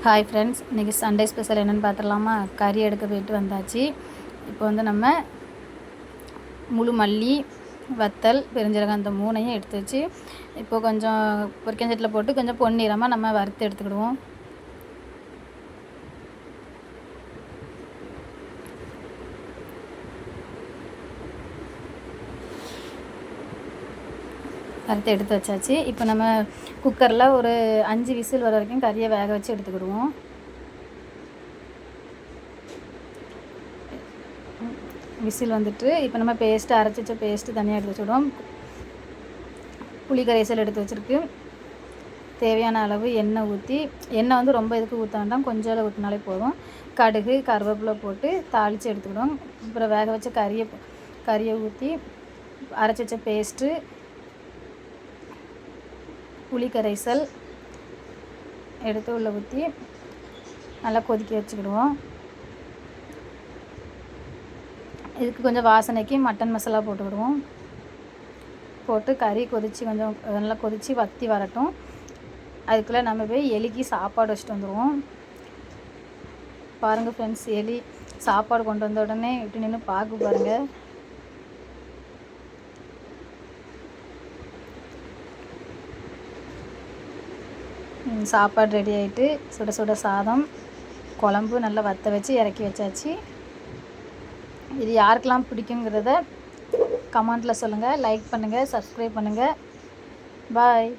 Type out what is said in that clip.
Hi friends, இன்றைக்கி Sunday special என்னென்னு பார்த்துடலாமா? கறி எடுக்க போயிட்டு வந்தாச்சு. இப்போ வந்து நம்ம முழு மல்லி, வத்தல், பெருஞ்சீரகம் அந்த மூணையும் எடுத்து வச்சு இப்போ கொஞ்சம் பொரிக்கஞ்சட்டில் போட்டு கொஞ்சம் பொன்னிறமாக நம்ம வறுத்து எடுத்துக்கிடுவோம். வறுத்து எடுத்து வச்சாச்சு. இப்போ நம்ம குக்கரில் ஒரு 5 விசில் வர வரைக்கும் கறியை வேக வச்சு எடுத்துக்கிடுவோம். விசில் வந்துட்டு இப்போ நம்ம அரைச்சி வச்ச பேஸ்ட்டு தனியாக எடுத்து வச்சுடுவோம். புளி கரைசல் எடுத்து வச்சுருக்கு. தேவையான அளவு எண்ணெய் ஊற்றி, எண்ணெய் வந்து ரொம்ப இதுக்கு ஊற்ற வேண்டாம், கொஞ்சம் ஊற்றினாலே போதும். கடுகு கருவேப்பிலை போட்டு தாளித்து எடுத்துக்கிடுவோம். அப்புறம் வேக வச்ச கறியை ஊற்றி அரைச்சி வச்ச பேஸ்ட்டு, புளி கரைசல் எடுத்து உள்ளே ஊற்றி நல்லா கொதிக்க வச்சுக்கிடுவோம். இதுக்கு கொஞ்சம் வாசனைக்கு மட்டன் மசாலா போட்டுக்கிடுவோம். போட்டு கறி கொதித்து கொஞ்சம் நல்லா கொதித்து வற்றி வரட்டும். அதுக்குள்ளே நம்ம போய் எலிக்கு சாப்பாடு வச்சுட்டு வந்துடுவோம். பாருங்கள் ஃப்ரெண்ட்ஸ், எலி சாப்பாடு கொண்டு வந்த உடனே இப்படி நின்று பார்க்க பாருங்கள். சாப்பாடு ரெடி ஆகிட்டு சுட சுட சாதம், குழம்பு நல்லா வற்ற வச்சு இறக்கி வச்சாச்சு. இது யாருக்கெல்லாம் பிடிக்குங்கிறத கமெண்ட்டில் சொல்லுங்கள். லைக் பண்ணுங்கள், சப்ஸ்கிரைப் பண்ணுங்கள். பாய்.